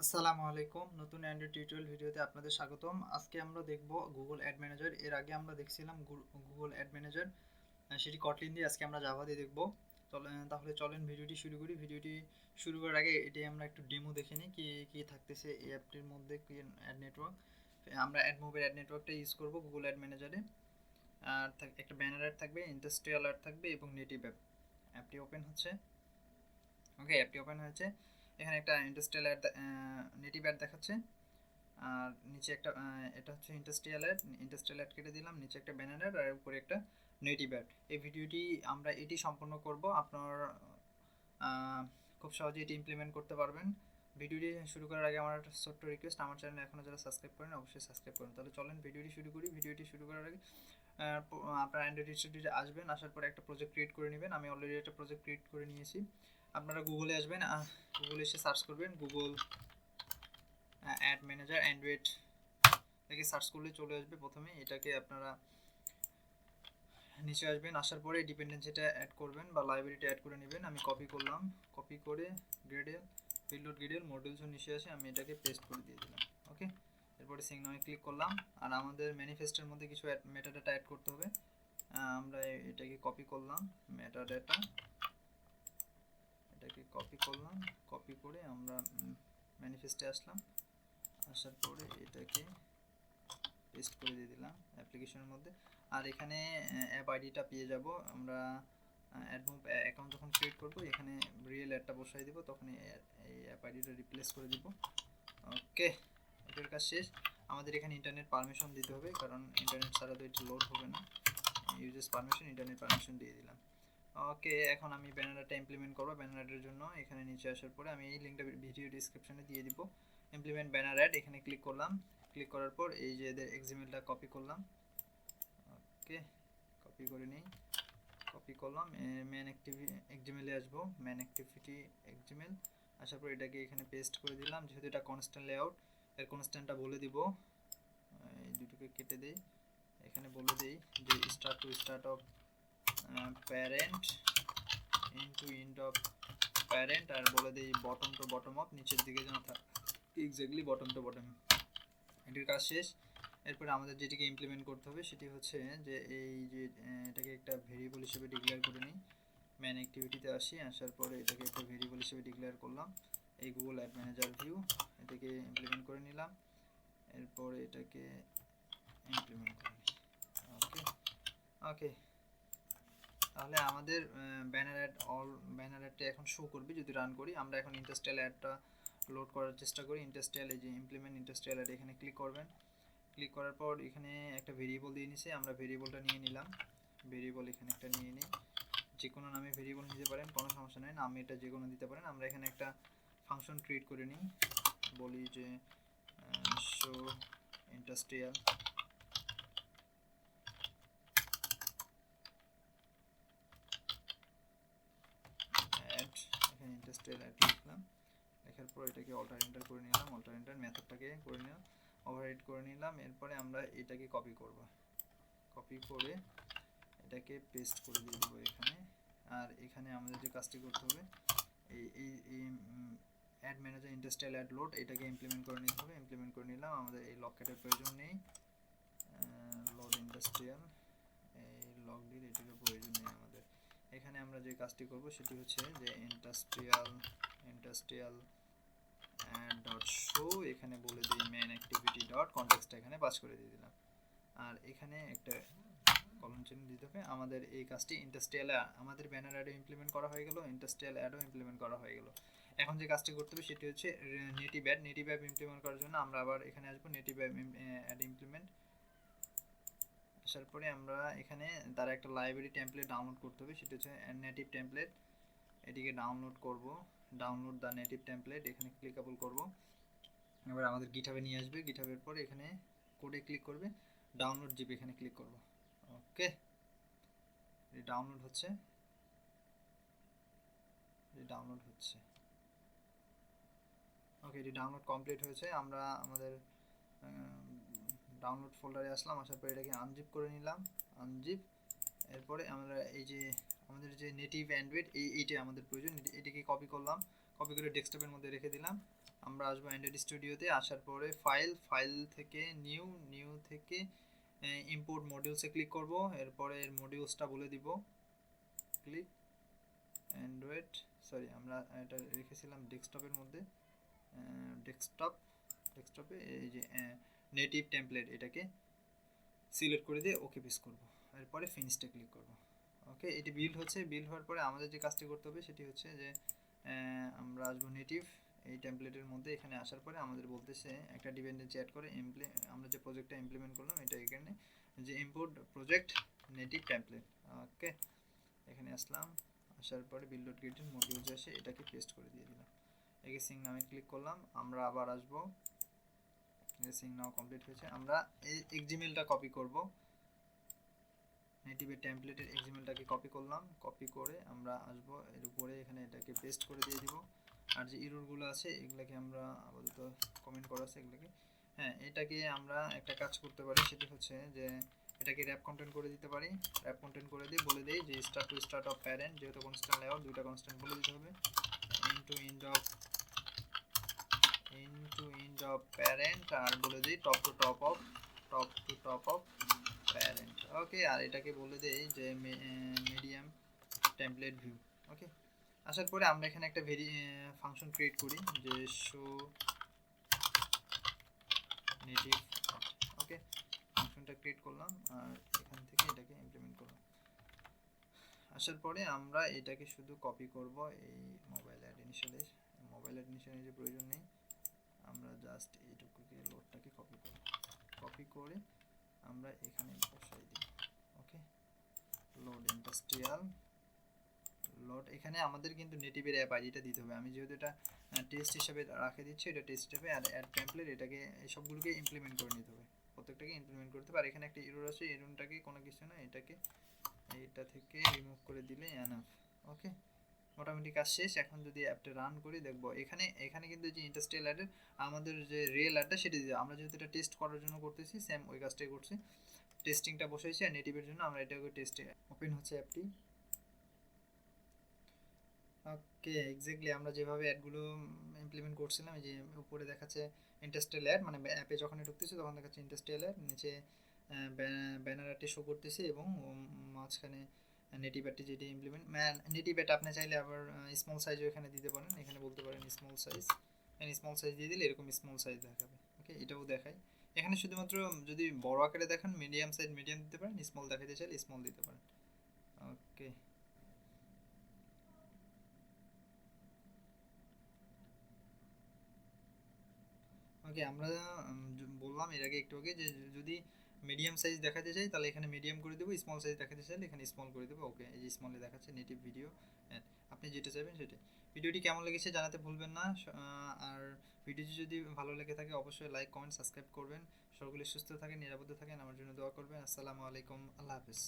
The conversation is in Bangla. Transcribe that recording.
আসসালামু আলাইকুম। নতুন অ্যান্ড্রয়েড টিউটোরিয়াল ভিডিওতে আপনাদের স্বাগতম। আজকে আমরা দেখব গুগল অ্যাড ম্যানেজার। এর আগে আমরা দেখছিলাম গুগল অ্যাড ম্যানেজার, সেটি কটলিন দিয়ে। আজকে আমরা জাভা দিয়ে দেখব। তাহলে চলেন ভিডিওটি শুরু করি। ভিডিওটি শুরু করার আগে এটি আমরা একটু ডেমো দেখে নিই কি কি থাকতেছে এই অ্যাপটির মধ্যে। কি অ্যাড নেটওয়ার্ক, আমরা অ্যাডমোবের অ্যাড নেটওয়ার্কটা ইউজ করব গুগল অ্যাড ম্যানেজারে। আর একটা ব্যানার অ্যাড থাকবে, ইন্ডাস্ট্রিয়াল অ্যাড থাকবে এবং নেটিভ অ্যাপ। অ্যাপটি ওপেন হচ্ছে। ওকে, অ্যাপটি ওপেন হয়েছে। এখানে একটা ইন্ডাস্ট্রিয়াল অ্যাড, নেটিভ অ্যাড দেখাচ্ছে। আর নিচে একটা এটা হচ্ছে ইন্ডাস্ট্রিয়াল অ্যাড কেটে দিলাম। নিচে একটা ব্যানার অ্যাড আর উপরে একটা নেটিভ অ্যাড। এই ভিডিওটি আমরা এটি সম্পন্ন করব। আপনার খুব সহজে এটি ইমপ্লিমেন্ট করতে পারবেন। ভিডিওটি শুরু করার আগে আমার একটা ছোট্ট রিকোয়েস্ট, আমার চ্যানেল এখনও যারা সাবস্ক্রাইব করেন অবশ্যই সাবস্ক্রাইব করুন। তাহলে চলেন ভিডিওটি শুরু করি। ভিডিওটি শুরু করার আগে আপনার অ্যান্ড্রয়েড স্টুডিওতে আসবেন। আসার পরে একটা প্রজেক্ট ক্রিয়েট করে নেবেন। আমি অলরেডি একটা প্রজেক্ট ক্রিয়েট করে নিয়েছি। আপনারা গুগলে আসবেন, গুগলে এসে সার্চ করবেন গুগল অ্যাড ম্যানেজার অ্যান্ড্রয়েড থেকে সার্চ করলে চলে আসবে। প্রথমে এটাকে আপনারা নিচে আসবেন। আসার পরে ডিপেন্ডেন্সিটা অ্যাড করবেন বা লাইব্রেরিটা অ্যাড করে নেবেন। আমি কপি করলাম, কপি করে গ্রেডেল ফিল্ড গ্রেডেল মডিউলসও নিচে আসে, আমি এটাকে পেস্ট করে দিয়ে দিলাম। ওকে, এরপরে সিং নামে ক্লিক করলাম। আর আমাদের ম্যানিফেস্টের মধ্যে কিছু মেটাডাটা অ্যাড করতে হবে। আমরা এটাকে কপি করলাম, মেটাডাটা এটাকে কপি করলাম। কপি করে আমরা ম্যানিফেস্টে আসলাম। আসার পরে এটাকে পেস্ট করে দিয়ে দিলাম অ্যাপ্লিকেশনের মধ্যে। আর এখানে অ্যাপ আইডিটা পেয়ে যাব আমরা। অ্যাডমোব অ্যাকাউন্ট যখন ক্রিয়েট করব এখানে রিয়েল অ্যাডটা বসাই দিব, তখন এই অ্যাপ আইডিটা রিপ্লেস করে দিব। ওকে, এটার কাজ শেষ। আমাদের এখানে ইন্টারনেট পারমিশন দিতে হবে, কারণ ইন্টারনেট ছাড়া তো এটা লোড হবে না। ইউজার্স পারমিশন, ইন্টারনেট পারমিশন দিয়ে দিলাম। ওকে, এখন আমি ব্যানারটা ইমপ্লিমেন্ট করব। ব্যানারের জন্য এখানে নিচে আসার পরে আমি এই লিঙ্কটা ভিডিও ডিসক্রিপশনে দিয়ে দিব। ইমপ্লিমেন্ট ব্যানার অ্যাড, এখানে ক্লিক করলাম। ক্লিক করার পর এই যে এদের এক্সএমএলটা কপি করলাম। ওকে, কপি করে নিই। কপি করলাম, মেন এক্সএমএল এ আসবো। মেন অ্যাক্টিভিটি এক্সএমএল আসার পর এটাকে এখানে পেস্ট করে দিলাম। যেহেতু এটা কনস্ট্যান্ট লেআউট, এর কনস্ট্যান্টটা বলে দিব। এই দুটোকে কেটে দেই। এখানে বলে দেই যে start to start of parent, into end of parent, আর বলে দেই বটম টু বটম অফ, নিচের দিকে যেন থাকে এক্স্যাক্টলি বটম টু বটম। এটির কাজ শেষ। এরপরে আমাদের যেটিকে ইমপ্লিমেন্ট করতে হবে সেটি হচ্ছে যে এই যে এটাকে একটা ভেরিয়েবল হিসেবে ডিক্লেয়ার করে নিই। ম্যান অ্যাক্টিভিটিতে আসি। আসার পরে এটাকে একটা ভেরিয়েবল হিসেবে ডিক্লেয়ার করলাম। এই গুগল অ্যাড ম্যানেজার ভিউ, এটাকে ইমপ্লিমেন্ট করে নিলাম। এরপরে এটাকে ইমপ্লিমেন্ট করি। ওকে ওকে, তাহলে আমাদের ব্যানার অ্যাডটা এখন শো করবে যদি রান করি। আমরা এখন ইন্ডাস্ট্রিয়াল অ্যাডটা লোড করার চেষ্টা করি। ইন্ডাস্ট্রিয়াল, এই যে ইমপ্লিমেন্ট ইন্ডাস্ট্রিয়াল অ্যাড, এখানে ক্লিক করবেন। ক্লিক করার পর এখানে একটা ভেরিয়েবল দিয়ে নিছে, আমরা ভেরিয়েবলটা নিয়ে নিলাম। ভেরিয়েবল এখানে একটা নিয়ে নিই। যে কোনো নামে ভেরিয়েবল নিতে পারেন, কোনো সমস্যা নেই। নাম এটা যে কোনো দিতে পারেন। আমরা এখানে একটা ফাংশন ক্রিয়েট করে নিই। বলি যে শো ইন্ডাস্ট্রিয়াল অ্যাড, এখানে ইন্ডাস্ট্রিয়াল অ্যাড লিখলাম। লেখার পর এটাকে অল্টার এন্টার করে নিলাম। অল্টার এন্টার মেথডটাকে করে নিলাম, ওভাররাইট করে নিলাম। এরপরে আমরা এটাকে কপি করব। কপি করে এটাকে পেস্ট করে দিয়ে দেবো এখানে। আর এখানে আমাদের যে কাজটি করতে হবে, এই add manager industrial add load, এটাকে ইমপ্লিমেন্ট করে নিতে হবে। ইমপ্লিমেন্ট করে নিলাম। আমাদের এই লকেটের প্রয়োজন নেই। লোড ইন্ডাস্ট্রিয়াল, এই লক ডির এটিরও প্রয়োজন নেই আমাদের। এখানে আমরা যে কাজটি করব সেটি হচ্ছে যে ইন্ডাস্ট্রিয়াল অ্যাড ডট শো, এখানে বলে দিই মেন অ্যাক্টিভিটি ডট কনটেক্সটটা এখানে পাস করে দিয়ে দিলাম। আর এখানে একটা কলন চিহ্ন দিতে হবে। আমাদের এই কাজটি ইন্ডাস্ট্রিয়াল, আমাদের ব্যানার অ্যাডও ইমপ্লিমেন্ট করা হয়ে গেল, ইন্ডাস্ট্রিয়াল অ্যাডও ইমপ্লিমেন্ট করা হয়ে গেল। এখন যে কাজটি করতে হবে সেটি হচ্ছে native add. Native add implement করার জন্য আমরা আবার এখানে আসবো। নেটিভ অ্যাড ইমপ্লিমেন্ট আসার পরে আমরা এখানে তার একটা লাইব্রেরি টেমপ্লেট ডাউনলোড করতে হবে, সেটা হচ্ছে নেটিভ টেমপ্লেট। এটিকে ডাউনলোড করব। ডাউনলোড দ্য নেটিভ টেমপ্লেট, এখানে ক্লিকেবল করব। এবার আমাদের গিটহাবে নিয়ে আসবে। গিটহাবের পরে এখানে কোডে ক্লিক করবে, ডাউনলোড জিপ, এখানে ক্লিক করব। ওকে, ডাউনলোড হচ্ছে, ডাউনলোড হচ্ছে। ওকে, এটি ডাউনলোড কমপ্লিট হয়েছে। আমরা আমাদের ডাউনলোড ফোল্ডারে আসলাম। আসার পরে এটাকে আনজিপ করে নিলাম। আনজিপ, এরপরে আমরা এই যে আমাদের যে নেটিভ অ্যান্ড্রয়েড এইটা আমাদের প্রয়োজন, এটিকে কপি করলাম। কপি করে ডেস্কটপের মধ্যে রেখে দিলাম। আমরা আসবো অ্যান্ড্রয়েড স্টুডিওতে। আসার পরে ফাইল থেকে নিউ থেকে ইম্পোর্ট মডিউলসে ক্লিক করব। এরপরে এর মডিউলসটা বলে দিব, ক্লিক অ্যান্ড্রয়েড, সরি আমরা এটা রেখেছিলাম ডেস্কটপের মধ্যে, ডেস্কটপে এই যে নেটিভ টেমপ্লেট, এটাকে সিলেক্ট করে দিয়ে ওকে প্রেস করব। এরপরে ফিনিশটা ক্লিক করব। ওকে, এটি বিল্ড হচ্ছে। বিল্ড হওয়ার পরে আমাদের যে কাজটি করতে হবে সেটি হচ্ছে যে আমরা আসবো নেটিভ এই টেমপ্লেটের মধ্যে। এখানে আসার পরে আমাদের বলতেছে একটা ডিপেন্ডেন্সি অ্যাড করে আমরা যে প্রজেক্টটা ইমপ্লিমেন্ট করলাম এটা এখানে যে ইম্পোর্ট প্রজেক্ট নেটিভ টেমপ্লেট। ওকে, এখানে আসলাম, আসার পরে বিল্ড ডট গেটের মডিউলস আসে, এটাকে পেস্ট করে দিয়ে দিলাম। একে সিং নামে ক্লিক করলাম। আমরা আবার আসবো, সিং নাও কমপ্লিট হয়েছে। আমরা এই এক্সএমএলটা কপি করব, নেটিভের টেমপ্লেটের এক্সএমএলটাকে কপি করলাম। কপি করে আমরা আসব এর উপরে, এখানে এটাকে পেস্ট করে দিয়ে দিব। আর যে এররগুলো আছে এগুলোকে আমরা আপাতত কমেন্ট করা আছে এগুলোকে, হ্যাঁ এটাকে আমরা একটা কাজ করতে পারি, সেটি হচ্ছে যে এটাকে র্যাপ কন্টেন্ট করে দিতে পারি। র্যাপ কন্টেন্ট করে দিয়ে বলে দেই যে স্টার্ট অফ প্যারেন্ট, যেহেতু কনস্ট্যান্ট লেআউট দুইটা কনস্ট্যান্ট বলে দিতে হবে, ইন্টু অফ প্যারেন্ট, আর বলে দিই top to top of parent. Okay, আর এটাকে বলে দেই যে মিডিয়াম টেমপ্লেট ভিউ। ওকে, আসার পরে আমরা এখানে একটা ফাংশন ক্রিয়েট করি যে শো নেটিভ। ওকে, ফাংশনটা ক্রিয়েট করলাম আর এখান থেকে এটাকে ইমপ্লিমেন্ট করলাম। আসার পরে আমরা এটাকে শুধু কপি করব এই মোবাইল অ্যাড ইনিশিয়ালের যে প্রয়োজন নেই, আমরা জাস্ট এইটুকুকে লোডটাকে কপি করে আমরা এখানে বসাই দিই। ওকে, লোড ইন্ডাস্ট্রিয়াল লোড, এখানে আমাদের কিন্তু নেটিভের অ্যাপ আইডিটা দিতে হবে। আমি যেহেতু এটা টেস্ট হিসেবে রাখে দিচ্ছি, এটা টেস্ট হিসেবে, আর অ্যাড টেমপ্লেট এটাকে এই সবগুলোকে ইমপ্লিমেন্ট করে নিতে হবে, প্রত্যেকটাকে ইমপ্লিমেন্ট করতে হবে। আর এখানে একটা এরর আছে, এররটাকে কোনো কিছু না, এটাকে এইটা থেকে রিমুভ করে দিলে এনাফ। ওকে, মোটামুটি কাজ শেষ। এখন যদি অ্যাপটা রান করি দেখবো এখানে কিন্তু যে ইন্ডাস্ট্রিয়াল অ্যাডের আমাদের যে রিয়েল অ্যাডটা সেটা দিয়ে, আমরা যেহেতু এটা টেস্ট করার জন্য করতেছি সেম ওই কাজটাই করছি, টেস্টিংটা বসাইছি। আর নেটিভের জন্য আমরা এটাকে টেস্টে ওপেন হচ্ছে অ্যাপটি। ওকে, এক্স্যাক্টলি আমরা যেভাবে অ্যাডগুলো ইমপ্লিমেন্ট করছিলাম, যে উপরে দেখাচ্ছে ইন্ডাস্ট্রিয়াল অ্যাড, মানে অ্যাপে যখন ঢুকতেছে তখন দেখাচ্ছে ইন্ডাস্ট্রিয়াল অ্যাড, নিচে ব্যানার আর্টটি শো করতেছে এবং মাঝখানে নেটিভ অ্যাডটি যেটি ইমপ্লিমেন্ট, নেটিভ অ্যাড আপনি চাইলে আবার স্মল সাইজও এখানে দিতে পারেন, এখানে বলতে পারেন স্মল সাইজ দিয়ে দিলে এরকম স্মল সাইজ দেখাবে। ওকে, এটাও দেখায় এখানে, শুধুমাত্র যদি বড় আকারে দেখান মিডিয়াম সাইজ মিডিয়াম দিতে পারেন, স্মল দেখাতে চাইলে স্মল দিতে পারেন। ওকে, ওকে আমরা বললাম এর আগে একটু আগে যে যদি মিডিয়াম সাইজ দেখাতে চাই তাহলে এখানে মিডিয়াম করে দেবো, স্মল সাইজ দেখাতে চাইলে এখানে স্মল করে দেবো। ওকে, এই যে স্মলে দেখাচ্ছে নেটিভ ভিডিও, আপনি যেটা চাইবেন সেটাই। ভিডিওটি কেমন লেগেছে জানাতে ভুলবেন না। আর ভিডিওটি যদি ভালো লেগে থাকে অবশ্যই লাইক কমেন্ট সাবস্ক্রাইব করবেন। সকলে সুস্থ থাকেন, নিরাপদে থাকেন, আমার জন্য দোয়া করবেন। আসসালামু আলাইকুম, আল্লাহ হাফেজ।